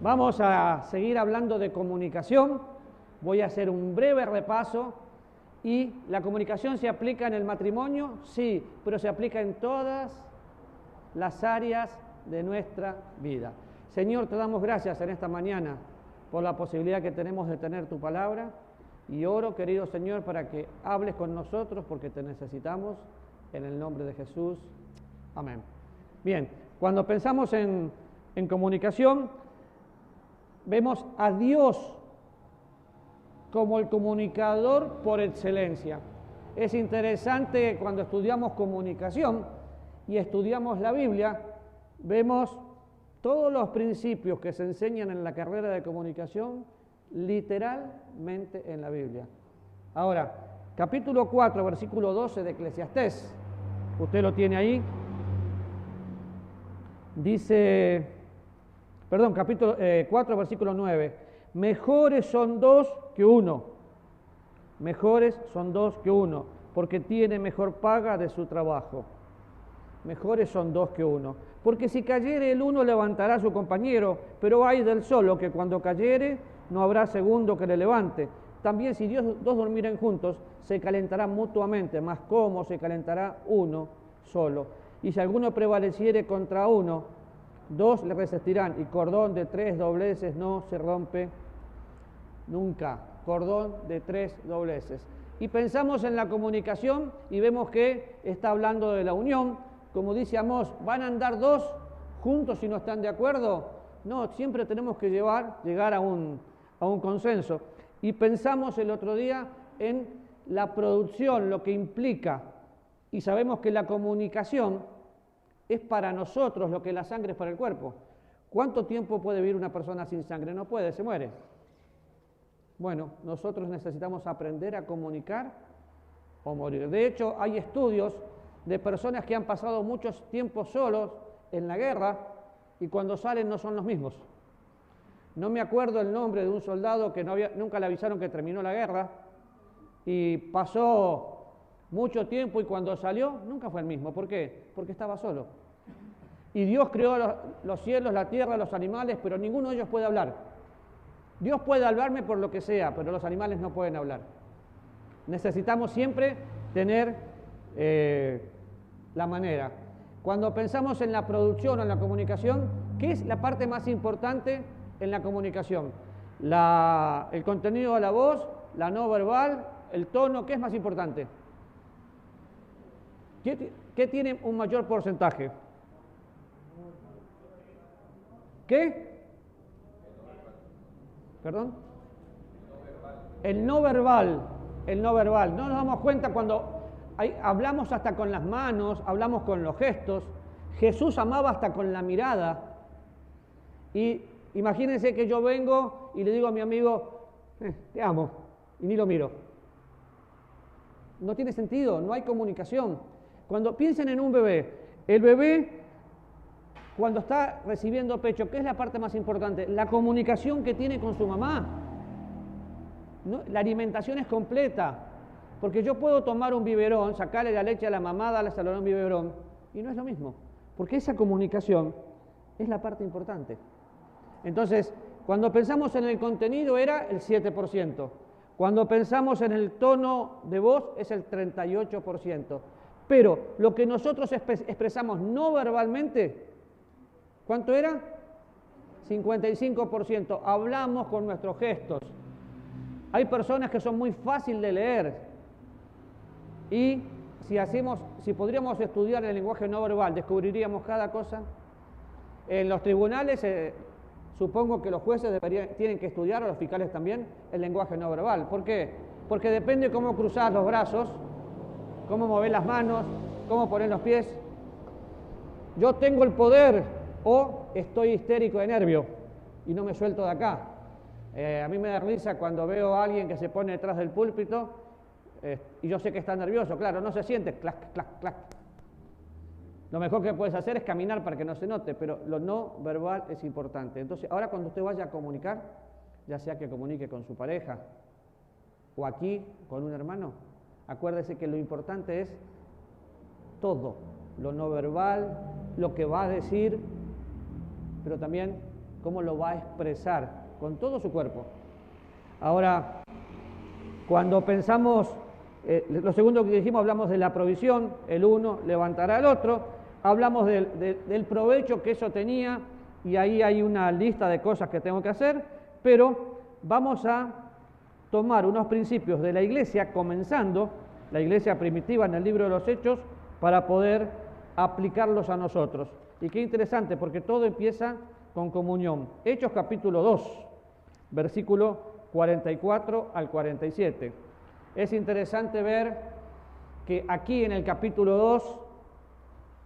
Vamos a seguir hablando de comunicación. Voy a hacer un breve repaso. ¿Y la comunicación se aplica en el matrimonio? Sí, pero se aplica en todas las áreas de nuestra vida. Señor, te damos gracias en esta mañana por la posibilidad que tenemos de tener tu palabra. Y oro, querido Señor, para que hables con nosotros porque te necesitamos. En el nombre de Jesús. Amén. Bien, cuando pensamos en comunicación, vemos a Dios como el comunicador por excelencia. Es interesante cuando estudiamos comunicación y estudiamos la Biblia, vemos todos los principios que se enseñan en la carrera de comunicación literalmente en la Biblia. Ahora, capítulo 4, versículo 12 de Eclesiastés, usted lo tiene ahí, dice, capítulo 4, versículo 9, mejores son dos que uno, porque tiene mejor paga de su trabajo. Mejores son dos que uno, porque si cayere el uno levantará a su compañero, pero ay del solo que cuando cayere no habrá segundo que le levante. También si dos durmieren juntos, se calentarán mutuamente, mas cómo se calentará uno solo. Y si alguno prevaleciere contra uno, dos le resistirán, y cordón de 3 dobleces no se rompe nunca. Cordón de 3 dobleces. Y pensamos en la comunicación y vemos que está hablando de la unión. Como dice Amós, ¿van a andar dos juntos si no están de acuerdo? No, siempre tenemos que llegar a un consenso. Y pensamos el otro día en la producción, lo que implica, y sabemos que la comunicación es para nosotros lo que la sangre es para el cuerpo. ¿Cuánto tiempo puede vivir una persona sin sangre? No puede, se muere. Bueno, nosotros necesitamos aprender a comunicar o morir. De hecho, hay estudios de personas que han pasado muchos tiempos solos en la guerra y cuando salen no son los mismos. No me acuerdo el nombre de un soldado que nunca le avisaron que terminó la guerra y pasó mucho tiempo y cuando salió nunca fue el mismo. ¿Por qué? Porque estaba solo. Y Dios creó los cielos, la tierra, los animales, pero ninguno de ellos puede hablar. Dios puede hablarme por lo que sea, pero los animales no pueden hablar. Necesitamos siempre tener la manera. Cuando pensamos en la producción o en la comunicación, ¿qué es la parte más importante en la comunicación? El contenido de la voz, la no verbal, el tono, ¿qué es más importante? ¿Qué tiene un mayor porcentaje? ¿Qué? ¿Perdón? El no verbal. No nos damos cuenta cuando hablamos hasta con las manos, hablamos con los gestos. Jesús amaba hasta con la mirada. Y imagínense que yo vengo y le digo a mi amigo, te amo, y ni lo miro. No tiene sentido, no hay comunicación. Cuando piensen en un bebé, el bebé cuando está recibiendo pecho, ¿qué es la parte más importante? La comunicación que tiene con su mamá. ¿No? La alimentación es completa, porque yo puedo tomar un biberón, sacarle la leche a la mamá, darle a un biberón, y no es lo mismo, porque esa comunicación es la parte importante. Entonces, cuando pensamos en el contenido era el 7%, cuando pensamos en el tono de voz es el 38%, pero lo que nosotros expresamos no verbalmente, ¿cuánto era? 55%. Hablamos con nuestros gestos. Hay personas que son muy fáciles de leer y si podríamos estudiar el lenguaje no verbal, descubriríamos cada cosa. En los tribunales, supongo que los jueces tienen que estudiar, o los fiscales también, el lenguaje no verbal. ¿Por qué? Porque depende cómo cruzar los brazos, cómo mover las manos, cómo poner los pies. Yo tengo el poder o estoy histérico de nervio y no me suelto de acá. A mí me da risa cuando veo a alguien que se pone detrás del púlpito y yo sé que está nervioso, claro, no se siente, clac, clac, clac. Lo mejor que puedes hacer es caminar para que no se note, pero lo no verbal es importante. Entonces, ahora cuando usted vaya a comunicar, ya sea que comunique con su pareja o aquí con un hermano, acuérdese que lo importante es todo, lo no verbal, lo que va a decir, pero también cómo lo va a expresar con todo su cuerpo. Ahora, cuando pensamos, lo segundo que dijimos, hablamos de la provisión, el uno levantará al otro, hablamos del provecho que eso tenía, y ahí hay una lista de cosas que tengo que hacer, pero vamos a tomar unos principios de la iglesia, comenzando la iglesia primitiva en el libro de los Hechos, para poder aplicarlos a nosotros. Y qué interesante, porque todo empieza con comunión. Hechos capítulo 2, versículo 44 al 47. Es interesante ver que aquí en el capítulo 2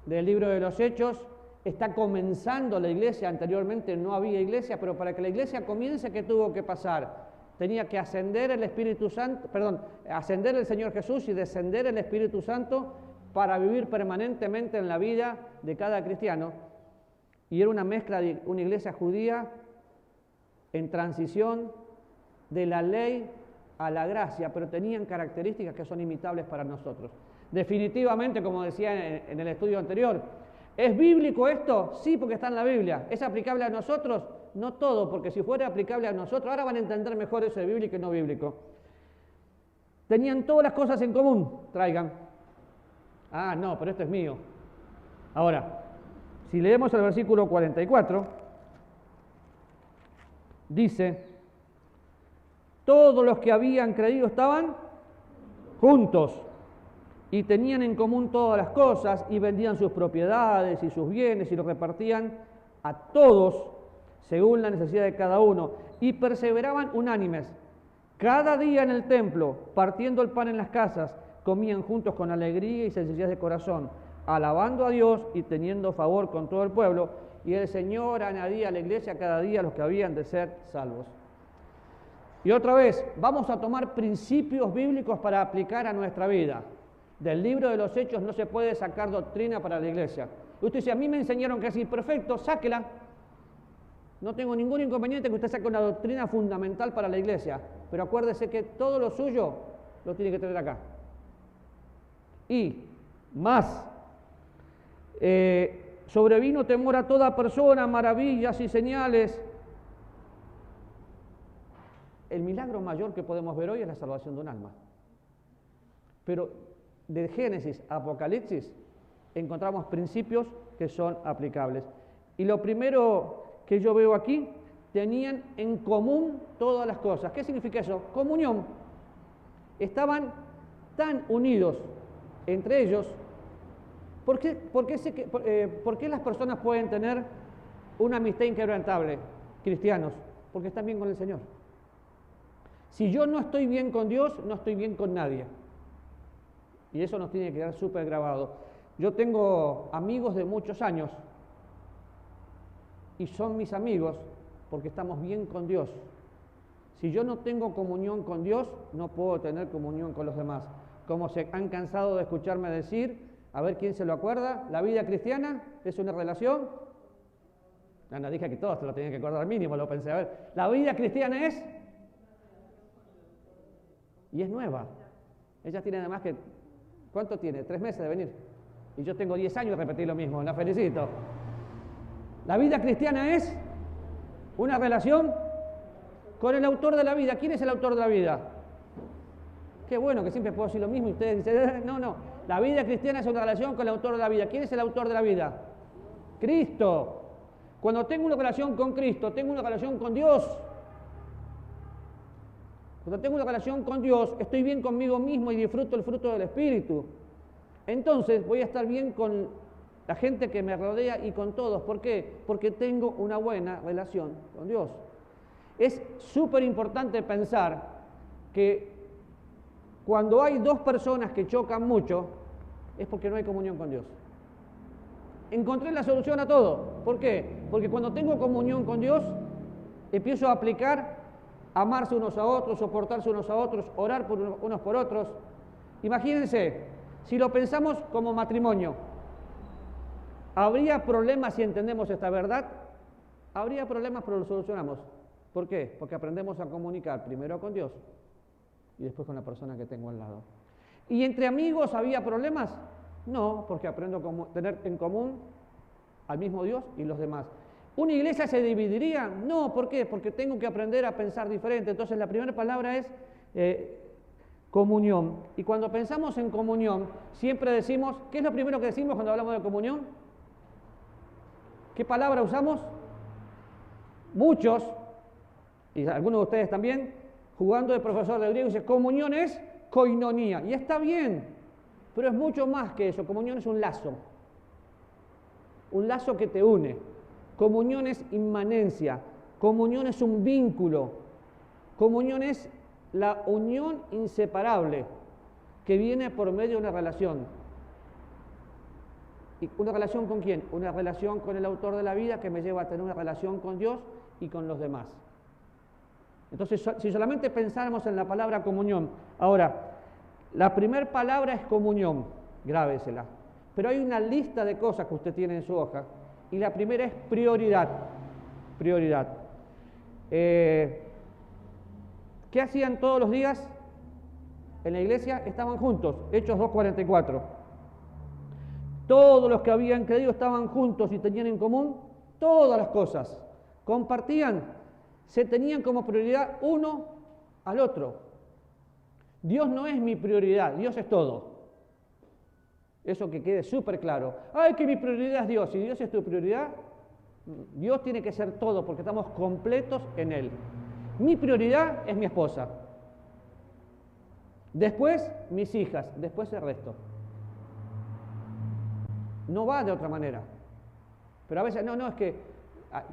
del libro de los Hechos está comenzando la iglesia. Anteriormente no había iglesia, pero para que la iglesia comience, ¿qué tuvo que pasar? Tenía que ascender el Espíritu Santo, ascender el Señor Jesús y descender el Espíritu Santo para vivir permanentemente en la vida de cada cristiano. Y era una mezcla de una iglesia judía en transición de la ley a la gracia, pero tenían características que son imitables para nosotros. Definitivamente, como decía en el estudio anterior, ¿es bíblico esto? Sí, porque está en la Biblia. ¿Es aplicable a nosotros? No todo, porque si fuera aplicable a nosotros, ahora van a entender mejor eso de bíblico y no bíblico. Tenían todas las cosas en común, traigan. Ah, no, pero esto es mío. Ahora, si leemos el versículo 44, dice: todos los que habían creído estaban juntos y tenían en común todas las cosas, y vendían sus propiedades y sus bienes y los repartían a todos según la necesidad de cada uno, y perseveraban unánimes cada día en el templo, partiendo el pan en las casas, comían juntos con alegría y sencillez de corazón, alabando a Dios y teniendo favor con todo el pueblo, y el Señor añadía a la iglesia cada día los que habían de ser salvos. Y otra vez, vamos a tomar principios bíblicos para aplicar a nuestra vida. Del libro de los Hechos no se puede sacar doctrina para la iglesia. Usted dice: a mí me enseñaron que es imperfecto, sáquela. No tengo ningún inconveniente que usted saque una doctrina fundamental para la iglesia, pero acuérdese que todo lo suyo lo tiene que tener acá. Y más, sobrevino temor a toda persona, maravillas y señales. El milagro mayor que podemos ver hoy es la salvación de un alma. Pero de Génesis a Apocalipsis encontramos principios que son aplicables. Y lo primero que yo veo aquí, tenían en común todas las cosas. ¿Qué significa eso? Comunión. Estaban tan unidos entre ellos. ¿Por qué las personas pueden tener una amistad inquebrantable? Cristianos, porque están bien con el Señor. Si yo no estoy bien con Dios, no estoy bien con nadie. Y eso nos tiene que quedar súper grabado. Yo tengo amigos de muchos años y son mis amigos porque estamos bien con Dios. Si yo no tengo comunión con Dios, no puedo tener comunión con los demás. Como se han cansado de escucharme decir, a ver quién se lo acuerda, la vida cristiana es una relación. No, dije que todos se lo tenían que acordar mínimo, lo pensé. A ver, la vida cristiana es... y es nueva. Ella tiene además que... ¿cuánto tiene? 3 meses de venir. Y yo tengo 10 años de repetir lo mismo, la felicito. La vida cristiana es una relación con el autor de la vida. ¿Quién es el autor de la vida? Qué bueno que siempre puedo decir lo mismo y ustedes dicen, no. La vida cristiana es una relación con el autor de la vida. ¿Quién es el autor de la vida? Cristo. Cuando tengo una relación con Cristo, tengo una relación con Dios. Cuando tengo una relación con Dios, estoy bien conmigo mismo y disfruto el fruto del Espíritu. Entonces voy a estar bien con la gente que me rodea y con todos. ¿Por qué? Porque tengo una buena relación con Dios. Es súper importante pensar que cuando hay 2 personas que chocan mucho, es porque no hay comunión con Dios. Encontré la solución a todo. ¿Por qué? Porque cuando tengo comunión con Dios, empiezo a aplicar amarse unos a otros, soportarse unos a otros, orar por unos por otros. Imagínense, si lo pensamos como matrimonio, ¿habría problemas si entendemos esta verdad? Habría problemas, pero lo solucionamos. ¿Por qué? Porque aprendemos a comunicar primero con Dios y después con la persona que tengo al lado. ¿Y entre amigos había problemas? No, porque aprendo a tener en común al mismo Dios y los demás. ¿Una iglesia se dividiría? No, ¿por qué? Porque tengo que aprender a pensar diferente. Entonces la primera palabra es comunión. Y cuando pensamos en comunión, siempre decimos, ¿qué es lo primero que decimos cuando hablamos de comunión? ¿Qué palabra usamos? Muchos, y algunos de ustedes también, jugando de profesor de griego, dice, comunión es koinonía. Y está bien, pero es mucho más que eso. Comunión es un lazo que te une. Comunión es inmanencia, comunión es un vínculo, comunión es la unión inseparable que viene por medio de una relación. ¿Y una relación con quién? Una relación con el autor de la vida que me lleva a tener una relación con Dios y con los demás. Entonces, si solamente pensáramos en la palabra comunión, ahora, la primera palabra es comunión, grábesela, pero hay una lista de cosas que usted tiene en su hoja. Y la primera es prioridad. Prioridad. ¿Qué hacían todos los días en la iglesia? Estaban juntos. Hechos 2:44. Todos los que habían creído estaban juntos y tenían en común todas las cosas. Compartían. Se tenían como prioridad uno al otro. Dios no es mi prioridad, Dios es todo. Eso que quede súper claro. ¡Ay, que mi prioridad es Dios! Si Dios es tu prioridad, Dios tiene que ser todo porque estamos completos en Él. Mi prioridad es mi esposa. Después, mis hijas. Después, el resto. No va de otra manera. Pero a veces, no, es que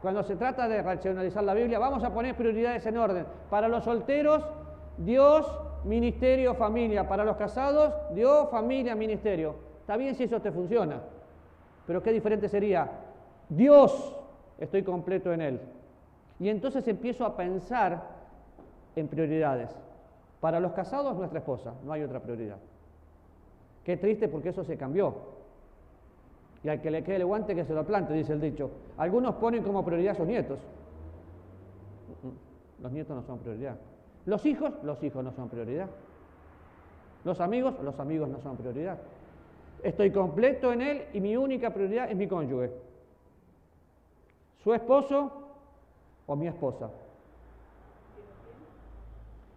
cuando se trata de racionalizar la Biblia, vamos a poner prioridades en orden. Para los solteros, Dios, ministerio, familia. Para los casados, Dios, familia, ministerio. Está bien si eso te funciona, pero qué diferente sería, Dios, estoy completo en Él. Y entonces empiezo a pensar en prioridades. Para los casados, nuestra esposa, no hay otra prioridad. Qué triste porque eso se cambió. Y al que le quede el guante que se lo plante, dice el dicho. Algunos ponen como prioridad a sus nietos. Los nietos no son prioridad. Los hijos no son prioridad. Los amigos no son prioridad. Estoy completo en Él y mi única prioridad es mi cónyuge. Su esposo o mi esposa.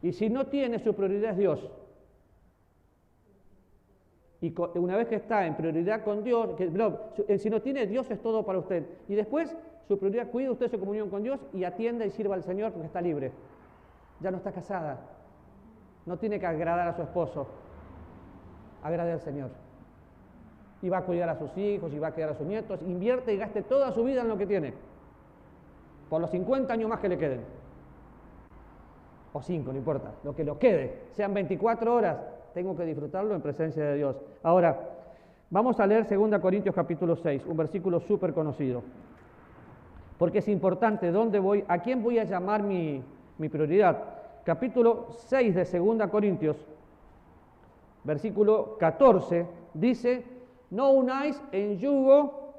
Y si no tiene, su prioridad es Dios. Y una vez que está en prioridad con Dios, si no tiene, Dios es todo para usted. Y después, su prioridad, cuide usted su comunión con Dios y atienda y sirva al Señor porque está libre. Ya no está casada. No tiene que agradar a su esposo. Agrade al Señor. Y va a cuidar a sus hijos, y va a cuidar a sus nietos, invierte y gaste toda su vida en lo que tiene, por los 50 años más que le queden, o 5, no importa, lo que lo quede, sean 24 horas, tengo que disfrutarlo en presencia de Dios. Ahora, vamos a leer 2 Corintios capítulo 6, un versículo súper conocido, porque es importante, ¿a quién voy a llamar mi prioridad? Capítulo 6 de 2 Corintios, versículo 14, dice, no unáis en yugo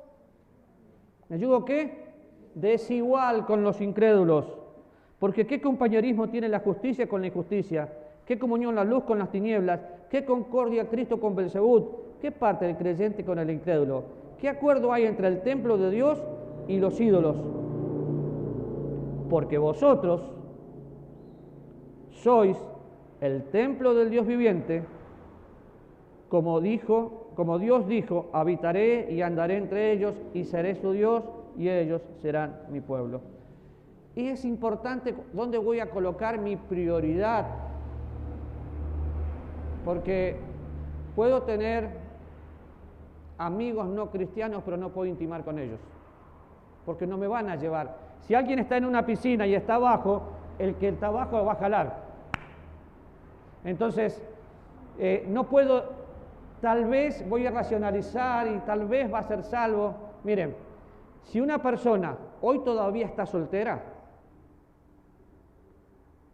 ¿qué? Desigual con los incrédulos, porque ¿qué compañerismo tiene la justicia con la injusticia? ¿Qué comunión la luz con las tinieblas? ¿Qué concordia Cristo con Belzebú? ¿Qué parte del creyente con el incrédulo? ¿Qué acuerdo hay entre el templo de Dios y los ídolos? Porque vosotros sois el templo del Dios viviente, como Dios dijo, habitaré y andaré entre ellos y seré su Dios y ellos serán mi pueblo. Y es importante dónde voy a colocar mi prioridad, porque puedo tener amigos no cristianos, pero no puedo intimar con ellos, porque no me van a llevar. Si alguien está en una piscina y está abajo, el que está abajo va a jalar. Entonces, no puedo. Tal vez voy a racionalizar y tal vez va a ser salvo. Miren, si una persona hoy todavía está soltera,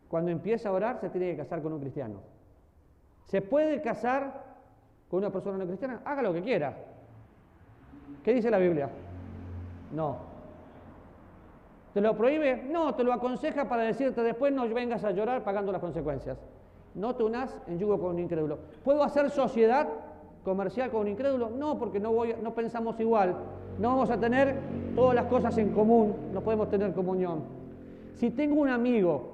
cuando empieza a orar se tiene que casar con un cristiano. ¿Se puede casar con una persona no cristiana? Haga lo que quiera. ¿Qué dice la Biblia? No. ¿Te lo prohíbe? No, te lo aconseja para decirte después no vengas a llorar pagando las consecuencias. No te unas en yugo con un incrédulo. ¿Puedo hacer sociedad comercial con un incrédulo? No, porque no pensamos igual, no vamos a tener todas las cosas en común, no podemos tener comunión. Si tengo un amigo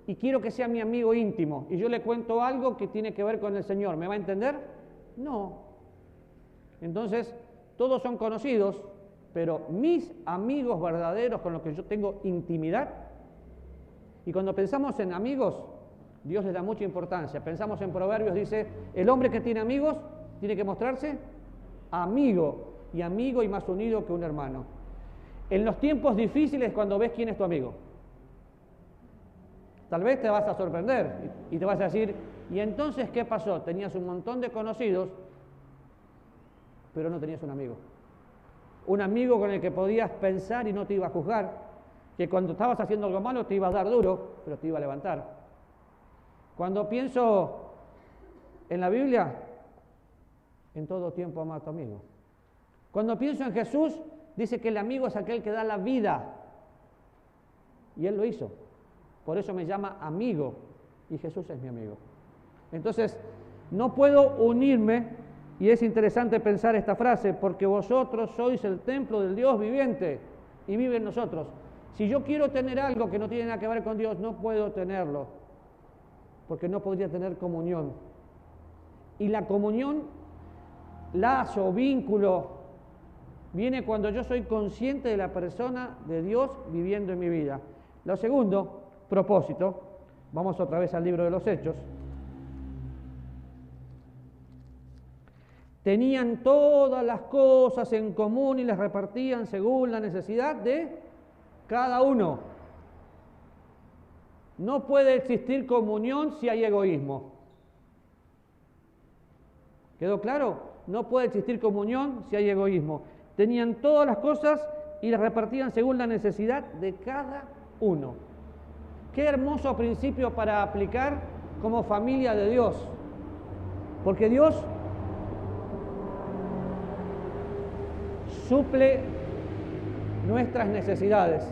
y quiero que sea mi amigo íntimo y yo le cuento algo que tiene que ver con el Señor, ¿me va a entender? No. Entonces, todos son conocidos, pero mis amigos verdaderos con los que yo tengo intimidad, y cuando pensamos en amigos, Dios les da mucha importancia. Pensamos en Proverbios, dice, el hombre que tiene amigos tiene que mostrarse amigo y más unido que un hermano. En los tiempos difíciles, cuando ves quién es tu amigo, tal vez te vas a sorprender y te vas a decir, ¿y entonces qué pasó? Tenías un montón de conocidos, pero no tenías un amigo. Un amigo con el que podías pensar y no te iba a juzgar, que cuando estabas haciendo algo malo te iba a dar duro, pero te iba a levantar. Cuando pienso en la Biblia, en todo tiempo ama a tu amigo. Cuando pienso en Jesús, dice que el amigo es aquel que da la vida. Y Él lo hizo. Por eso me llama amigo. Y Jesús es mi amigo. Entonces, no puedo unirme, y es interesante pensar esta frase, porque vosotros sois el templo del Dios viviente y vive en nosotros. Si yo quiero tener algo que no tiene nada que ver con Dios, no puedo tenerlo, porque no podría tener comunión. Y la comunión, lazo, vínculo, viene cuando yo soy consciente de la persona de Dios viviendo en mi vida. Lo segundo, propósito, vamos otra vez al libro de los Hechos. Tenían todas las cosas en común y las repartían según la necesidad de cada uno. No puede existir comunión si hay egoísmo. ¿Quedó claro? No puede existir comunión si hay egoísmo. Tenían todas las cosas y las repartían según la necesidad de cada uno. Qué hermoso principio para aplicar como familia de Dios. Porque Dios suple nuestras necesidades.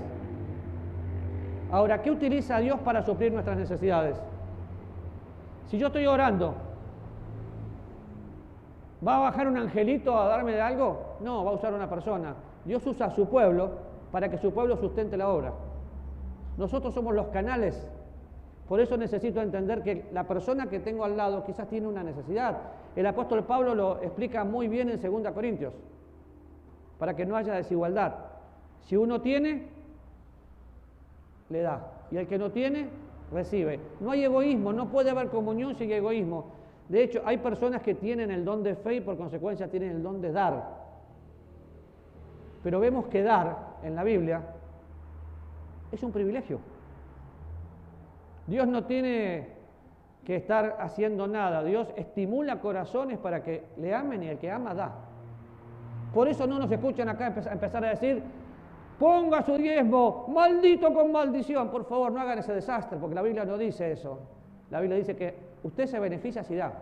Ahora, ¿qué utiliza Dios para suplir nuestras necesidades? Si yo estoy orando, ¿va a bajar un angelito a darme de algo? No, va a usar una persona. Dios usa a su pueblo para que su pueblo sustente la obra. Nosotros somos los canales. Por eso necesito entender que la persona que tengo al lado quizás tiene una necesidad. El apóstol Pablo lo explica muy bien en 2 Corintios, para que no haya desigualdad. Si uno tiene, le da, y el que no tiene, recibe. No hay egoísmo, no puede haber comunión sin egoísmo. De hecho, hay personas que tienen el don de fe y por consecuencia tienen el don de dar. Pero vemos que dar en la Biblia es un privilegio. Dios no tiene que estar haciendo nada. Dios estimula corazones para que le amen y el que ama da. Por eso no nos escuchan acá empezar a decir, ponga su diezmo, maldito con maldición. Por favor, no hagan ese desastre, porque la Biblia no dice eso. La Biblia dice que usted se beneficia si da.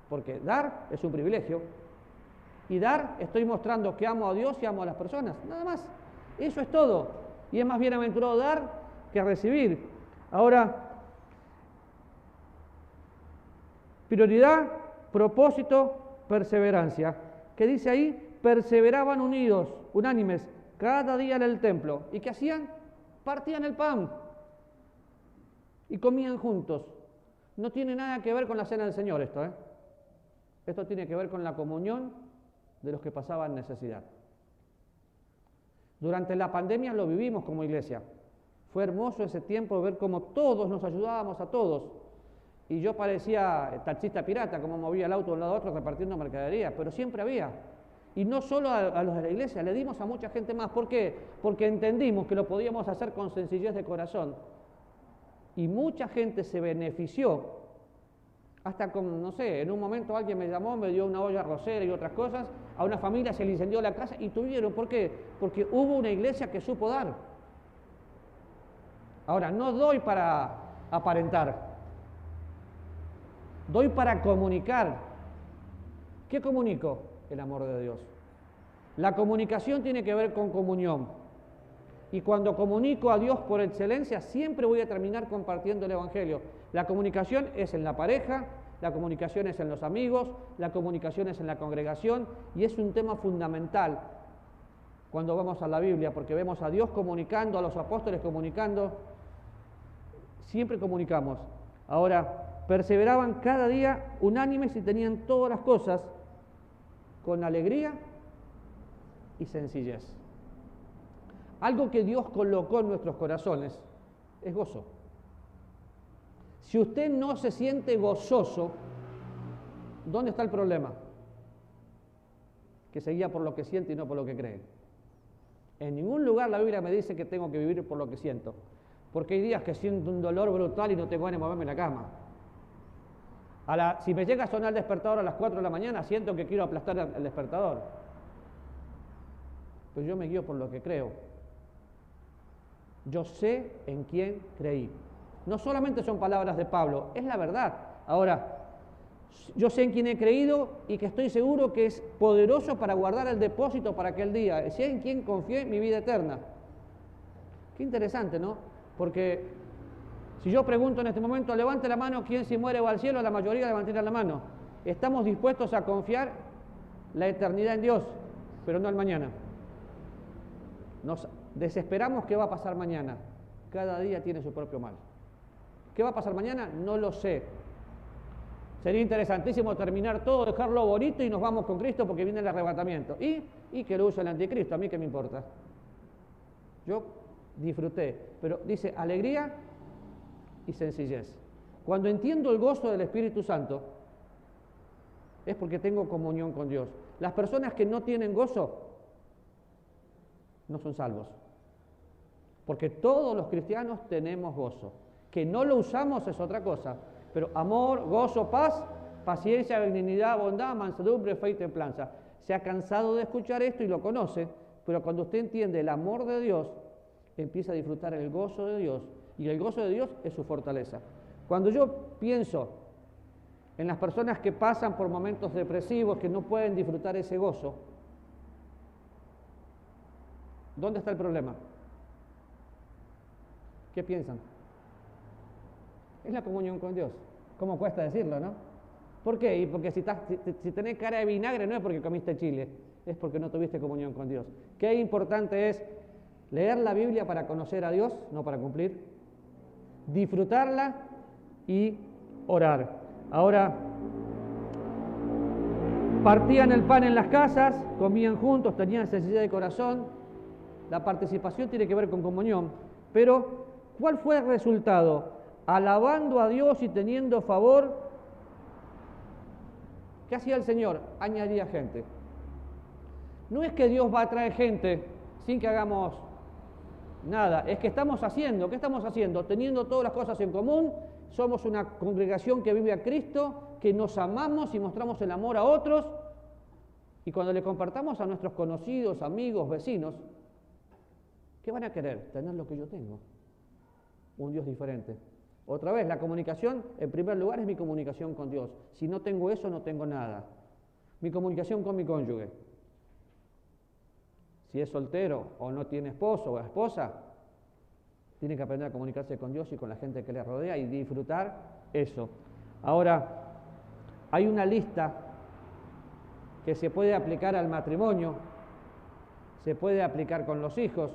Porque dar es un privilegio. Y dar, estoy mostrando que amo a Dios y amo a las personas. Nada más. Eso es todo. Y es más bienaventurado dar que recibir. Ahora, prioridad, propósito, perseverancia. ¿Qué dice ahí? Perseveraban unidos, unánimes, cada día en el templo. ¿Y qué hacían? Partían el pan y comían juntos. No tiene nada que ver con la cena del Señor esto, ¿eh? Esto tiene que ver con la comunión de los que pasaban necesidad. Durante la pandemia lo vivimos como iglesia. Fue hermoso ese tiempo de ver cómo todos nos ayudábamos a todos. Y yo parecía taxista pirata, como movía el auto de un lado a otro repartiendo mercadería, pero siempre había. Y no solo a los de la iglesia, le dimos a mucha gente más. ¿Por qué? Porque entendimos que lo podíamos hacer con sencillez de corazón. Y mucha gente se benefició. Hasta con, no sé, en un momento alguien me llamó, me dio una olla arrocera y otras cosas. A una familia se le incendió la casa y tuvieron. ¿Por qué? Porque hubo una iglesia que supo dar. Ahora, no doy para aparentar. Doy para comunicar. ¿Qué comunico? El amor de Dios. La comunicación tiene que ver con comunión. Y cuando comunico a Dios por excelencia, siempre voy a terminar compartiendo el Evangelio. La comunicación es en la pareja, La comunicación es en los amigos, la comunicación es en la congregación, y es un tema fundamental cuando vamos a la Biblia, porque vemos a Dios comunicando, a los apóstoles comunicando, siempre comunicamos. Ahora, perseveraban cada día unánimes y tenían todas las cosas con alegría y sencillez. Algo que Dios colocó en nuestros corazones es gozo. Si usted no se siente gozoso, ¿dónde está el problema? Que se guía por lo que siente y no por lo que cree. En ningún lugar la Biblia me dice que tengo que vivir por lo que siento, porque hay días que siento un dolor brutal y no tengo ganas de moverme en la cama. Si me llega a sonar el despertador a las 4 de la mañana, siento que quiero aplastar el despertador. Pero yo me guío por lo que creo. Yo sé en quién creí. No solamente son palabras de Pablo, es la verdad. Ahora, yo sé en quién he creído y que estoy seguro que es poderoso para guardar el depósito para aquel día. Sé en quién confié mi vida eterna. Qué interesante, ¿no? Porque si yo pregunto en este momento, levante la mano, ¿quién si muere va al cielo? La mayoría levantará la mano. Estamos dispuestos a confiar la eternidad en Dios, pero no el mañana. Nos desesperamos qué va a pasar mañana. Cada día tiene su propio mal. ¿Qué va a pasar mañana? No lo sé. Sería interesantísimo terminar todo, dejarlo bonito y nos vamos con Cristo porque viene el arrebatamiento. Y que lo use el anticristo, a mí qué me importa. Yo disfruté, pero dice alegría y sencillez. Cuando entiendo el gozo del Espíritu Santo, es porque tengo comunión con Dios. Las personas que no tienen gozo no son salvos. Porque todos los cristianos tenemos gozo. Que no lo usamos es otra cosa. Pero amor, gozo, paz, paciencia, benignidad, bondad, mansedumbre, fe y templanza. Se ha cansado de escuchar esto y lo conoce, pero cuando usted entiende el amor de Dios, empieza a disfrutar el gozo de Dios, y el gozo de Dios es su fortaleza. Cuando yo pienso en las personas que pasan por momentos depresivos, que no pueden disfrutar ese gozo, ¿dónde está el problema? ¿Qué piensan? Es la comunión con Dios. ¿Cómo cuesta decirlo, no? ¿Por qué? Y porque si tenés cara de vinagre no es porque comiste chile, es porque no tuviste comunión con Dios. Qué importante es leer la Biblia para conocer a Dios, no para cumplir, disfrutarla y orar. Ahora, partían el pan en las casas, comían juntos, tenían sencillez de corazón. La participación tiene que ver con comunión, pero ¿cuál fue el resultado? Alabando a Dios y teniendo favor, ¿qué hacía el Señor? Añadía gente. No es que Dios va a traer gente sin que hagamos nada, es que estamos haciendo, ¿qué estamos haciendo? Teniendo todas las cosas en común, somos una congregación que vive a Cristo, que nos amamos y mostramos el amor a otros, y cuando le compartamos a nuestros conocidos, amigos, vecinos, ¿qué van a querer? Tener lo que yo tengo, un Dios diferente. Otra vez, la comunicación, en primer lugar, es mi comunicación con Dios. Si no tengo eso, no tengo nada. Mi comunicación con mi cónyuge. Si es soltero o no tiene esposo o esposa, tiene que aprender a comunicarse con Dios y con la gente que le rodea y disfrutar eso. Ahora, hay una lista que se puede aplicar al matrimonio, se puede aplicar con los hijos,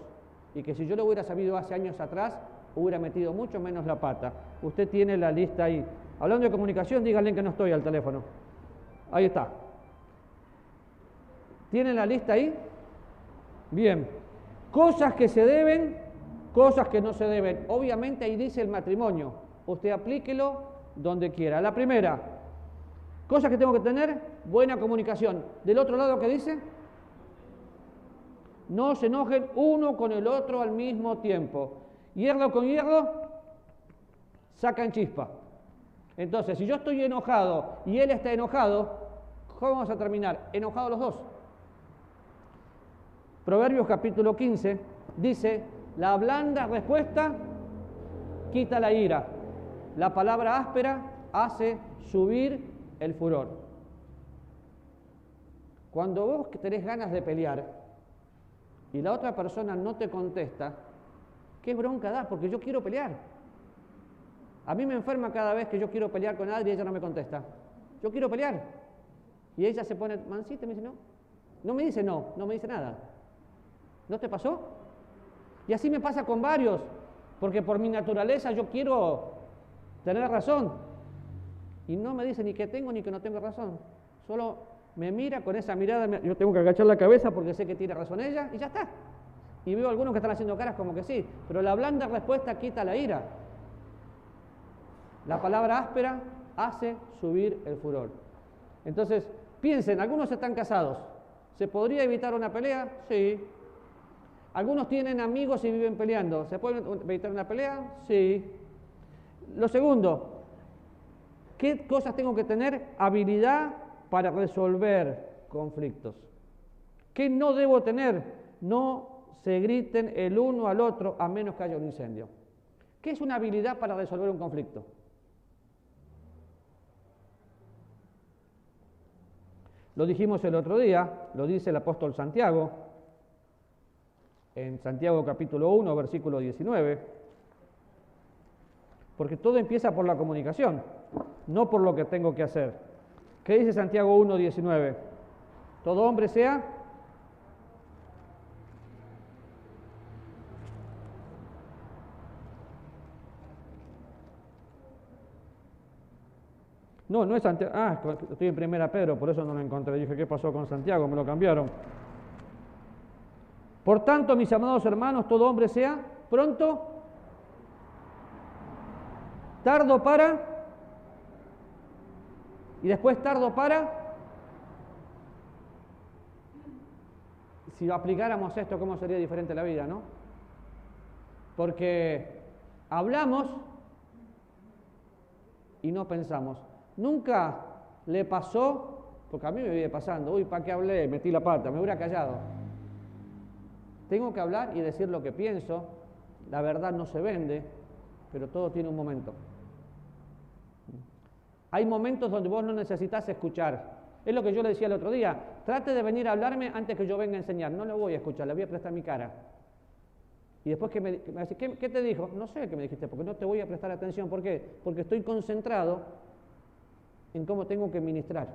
y que si yo lo hubiera sabido hace años atrás, hubiera metido mucho menos la pata. Usted tiene la lista ahí. Hablando de comunicación, díganle que no estoy al teléfono. Ahí está. ¿Tienen la lista ahí? Bien. Cosas que se deben, cosas que no se deben. Obviamente ahí dice el matrimonio. Usted aplíquelo donde quiera. La primera, cosas que tengo que tener, buena comunicación. Del otro lado, ¿qué dice? No se enojen uno con el otro al mismo tiempo. Hierro con hierro, sacan chispa. Entonces, si yo estoy enojado y él está enojado, ¿cómo vamos a terminar? Enojados los dos. Proverbios capítulo 15 dice, la blanda respuesta quita la ira. La palabra áspera hace subir el furor. Cuando vos tenés ganas de pelear y la otra persona no te contesta, ¿qué bronca da? Porque yo quiero pelear. A mí me enferma cada vez que yo quiero pelear con Adri y ella no me contesta. Yo quiero pelear. Y ella se pone mansita y me dice no. No me dice no, no me dice nada. ¿No te pasó? Y así me pasa con varios, porque por mi naturaleza yo quiero tener razón. Y no me dice ni que tengo ni que no tengo razón. Solo me mira con esa mirada, yo tengo que agachar la cabeza porque sé que tiene razón ella y ya está. Y veo algunos que están haciendo caras como que sí, pero la blanda respuesta quita la ira. La palabra áspera hace subir el furor. Entonces, piensen, algunos están casados. ¿Se podría evitar una pelea? Sí. Algunos tienen amigos y viven peleando. ¿Se puede evitar una pelea? Sí. Lo segundo, ¿qué cosas tengo que tener? Habilidad para resolver conflictos. ¿Qué no debo tener? No se griten el uno al otro a menos que haya un incendio. ¿Qué es una habilidad para resolver un conflicto? Lo dijimos el otro día, lo dice el apóstol Santiago, en Santiago capítulo 1, versículo 19, porque todo empieza por la comunicación, no por lo que tengo que hacer. ¿Qué dice Santiago 1, 19? Todo hombre sea no es Santiago. Ah, estoy en Primera Pedro, por eso no lo encontré. Dije, ¿qué pasó con Santiago? Me lo cambiaron. Por tanto, mis amados hermanos, todo hombre sea pronto, tardo para, y después tardo para. Si aplicáramos esto, ¿cómo sería diferente la vida, no? Porque hablamos y no pensamos. Nunca le pasó, porque a mí me viene pasando, uy, ¿para qué hablé? Metí la pata, me hubiera callado. Tengo que hablar y decir lo que pienso, la verdad no se vende, pero todo tiene un momento. Hay momentos donde vos no necesitas escuchar. Es lo que yo le decía el otro día, trate de venir a hablarme antes que yo venga a enseñar, no le voy a escuchar, le voy a prestar mi cara. Y después que me dice, ¿qué te dijo? No sé qué me dijiste, porque no te voy a prestar atención. ¿Por qué? Porque estoy concentrado en cómo tengo que ministrar.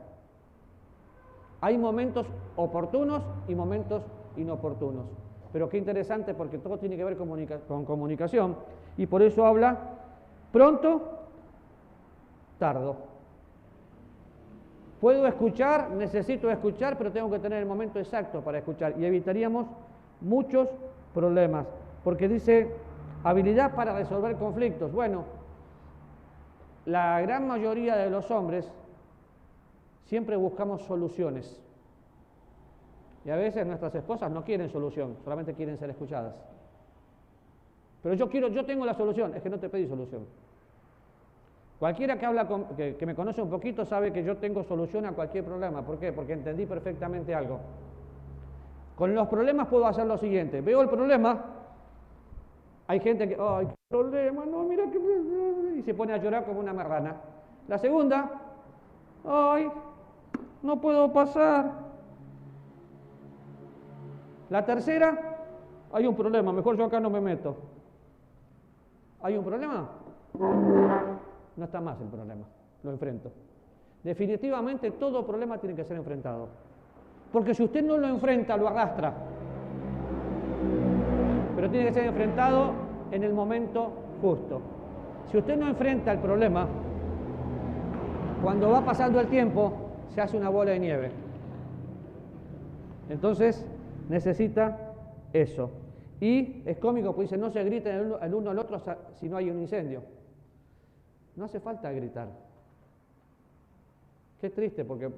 Hay momentos oportunos y momentos inoportunos. Pero qué interesante porque todo tiene que ver con comunicación. Y por eso habla pronto, tardo. Puedo escuchar, necesito escuchar, pero tengo que tener el momento exacto para escuchar. Y evitaríamos muchos problemas. Porque dice, habilidad para resolver conflictos. Bueno, la gran mayoría de los hombres siempre buscamos soluciones. Y a veces nuestras esposas no quieren solución, solamente quieren ser escuchadas. Pero yo tengo la solución, es que no te pedí solución. Cualquiera que habla que me conoce un poquito sabe que yo tengo solución a cualquier problema. ¿Por qué? Porque entendí perfectamente algo. Con los problemas puedo hacer lo siguiente. Veo el problema, hay gente que, ¡ay, qué problema! No, mira que... y se pone a llorar como una marrana. La segunda, ¡ay, no puedo pasar! La tercera, hay un problema, mejor yo acá no me meto. ¿Hay un problema? No está más el problema, lo enfrento. Definitivamente todo problema tiene que ser enfrentado. Porque si usted no lo enfrenta, lo arrastra. Pero tiene que ser enfrentado en el momento justo. Si usted no enfrenta el problema, cuando va pasando el tiempo, se hace una bola de nieve. Entonces, necesita eso. Y es cómico, pues dice, no se griten el uno al otro si no hay un incendio. No hace falta gritar. Qué triste, porque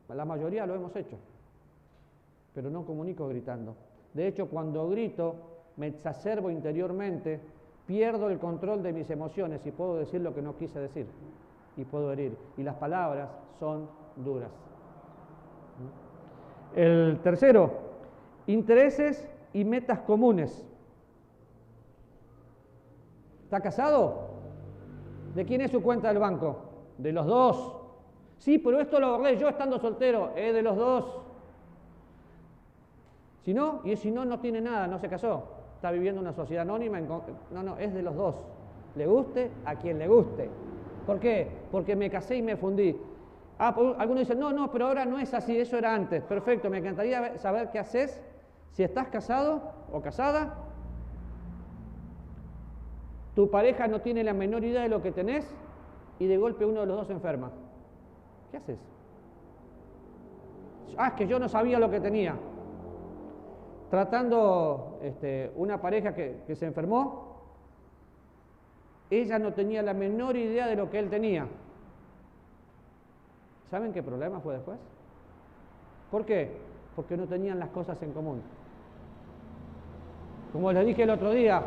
la mayoría lo hemos hecho. Pero no comunico gritando. De hecho, cuando grito, me exacerbo interiormente, pierdo el control de mis emociones y puedo decir lo que no quise decir. Y puedo herir. Y las palabras son duras. El tercero, intereses y metas comunes. ¿Está casado? ¿De quién es su cuenta del banco? De los dos. Sí, pero esto lo ahorré yo estando soltero. Es de los dos. Si no, no tiene nada, no se casó. Está viviendo una sociedad anónima. No, es de los dos. le guste a quien le guste. ¿Por qué? Porque me casé y me fundí. Algunos dicen, no, pero ahora no es así, eso era antes. Perfecto, me encantaría saber qué haces si estás casado o casada. Tu pareja no tiene la menor idea de lo que tenés y de golpe uno de los dos se enferma. ¿Qué haces? Es que yo no sabía lo que tenía. Tratando una pareja que se enfermó, ella no tenía la menor idea de lo que él tenía. ¿Saben qué problema fue después? ¿Por qué? Porque no tenían las cosas en común. Como les dije el otro día,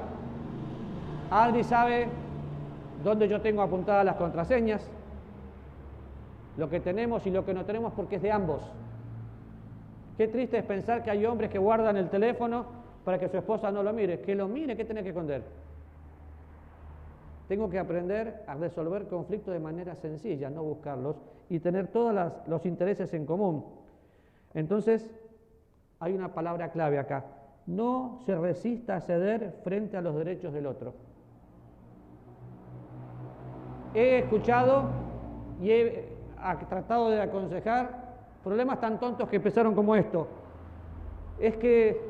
Adri sabe dónde yo tengo apuntadas las contraseñas, lo que tenemos y lo que no tenemos, porque es de ambos. Qué triste es pensar que hay hombres que guardan el teléfono para que su esposa no lo mire. Que lo mire, ¿qué tiene que esconder? Tengo que aprender a resolver conflictos de manera sencilla, no buscarlos, y tener todos los intereses en común. Entonces, hay una palabra clave acá. No se resista a ceder frente a los derechos del otro. He escuchado y he tratado de aconsejar problemas tan tontos que empezaron como esto. Es que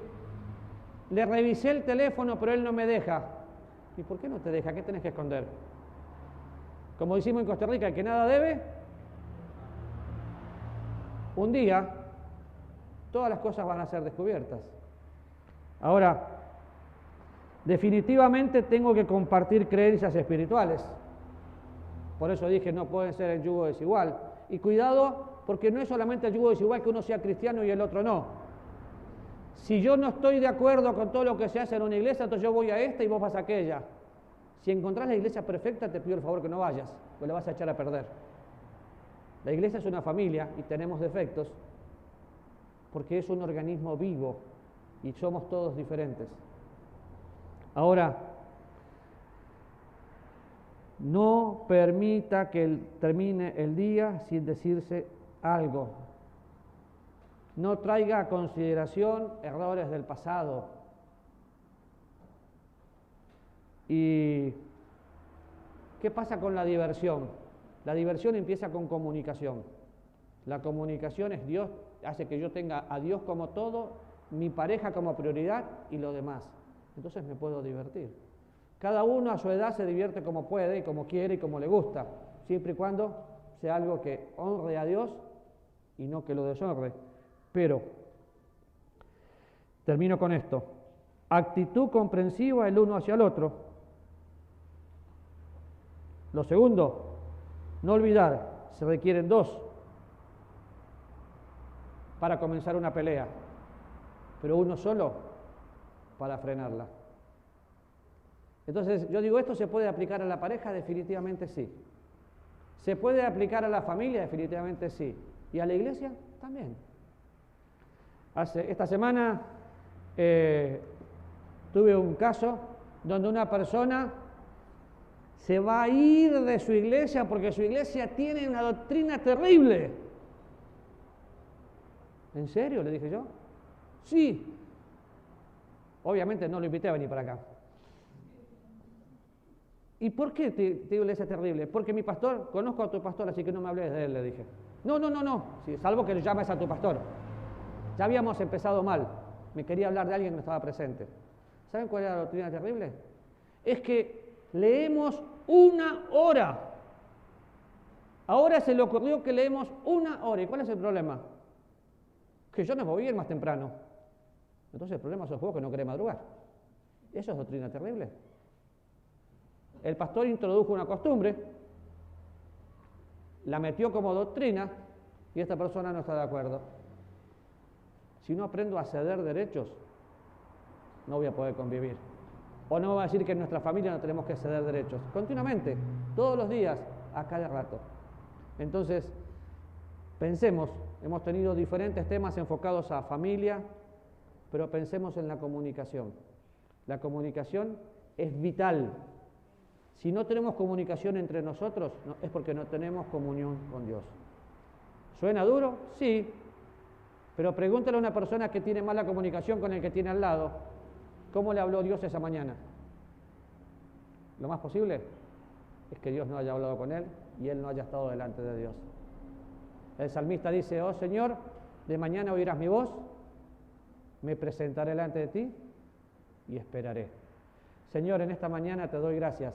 le revisé el teléfono, pero él no me deja. ¿Y por qué no te deja? ¿Qué tenés que esconder? Como decimos en Costa Rica, el que nada debe, un día todas las cosas van a ser descubiertas. Ahora, definitivamente tengo que compartir creencias espirituales. Por eso dije, no puede ser el yugo desigual. Y cuidado, porque no es solamente el yugo desigual que uno sea cristiano y el otro no. Si yo no estoy de acuerdo con todo lo que se hace en una iglesia, entonces yo voy a esta y vos vas a aquella. Si encontrás la iglesia perfecta, te pido el favor que no vayas, pues la vas a echar a perder. La iglesia es una familia y tenemos defectos, porque es un organismo vivo y somos todos diferentes. Ahora, no permita que termine el día sin decirse algo. No traiga a consideración errores del pasado. ¿Y qué pasa con la diversión? La diversión empieza con comunicación. La comunicación es Dios, hace que yo tenga a Dios como todo, mi pareja como prioridad y lo demás. Entonces me puedo divertir. Cada uno a su edad se divierte como puede y como quiere y como le gusta, siempre y cuando sea algo que honre a Dios y no que lo deshonre. Pero, termino con esto, actitud comprensiva el uno hacia el otro. Lo segundo, no olvidar, se requieren dos para comenzar una pelea, pero uno solo para frenarla. Entonces, yo digo, ¿esto se puede aplicar a la pareja? Definitivamente sí. ¿Se puede aplicar a la familia? Definitivamente sí. ¿Y a la iglesia? También. Esta semana tuve un caso donde una persona se va a ir de su iglesia porque su iglesia tiene una doctrina terrible. ¿En serio? Le dije yo. Sí. Obviamente no lo invité a venir para acá. ¿Y por qué te digo iglesia terrible? Porque mi pastor, conozco a tu pastor, así que no me hables de él, le dije. No. Sí, salvo que le llames a tu pastor. Ya habíamos empezado mal. Me quería hablar de alguien que no estaba presente. ¿Saben cuál era la doctrina terrible? Es que leemos 1 hora. Ahora se le ocurrió que leemos 1 hora. ¿Y cuál es el problema? Que yo no voy a ir más temprano. Entonces el problema sos vos que no querés madrugar. Eso es doctrina terrible. El pastor introdujo una costumbre, la metió como doctrina y esta persona no está de acuerdo. Si no aprendo a ceder derechos, no voy a poder convivir. O no voy a decir que en nuestra familia no tenemos que ceder derechos. Continuamente, todos los días, a cada rato. Entonces, pensemos, hemos tenido diferentes temas enfocados a familia, pero pensemos en la comunicación. La comunicación es vital. Si no tenemos comunicación entre nosotros, es porque no tenemos comunión con Dios. ¿Suena duro? Sí. Pero pregúntale a una persona que tiene mala comunicación con el que tiene al lado, ¿cómo le habló Dios esa mañana? Lo más posible es que Dios no haya hablado con él y él no haya estado delante de Dios. El salmista dice: oh Señor, de mañana oirás mi voz, me presentaré delante de ti y esperaré. Señor, en esta mañana te doy gracias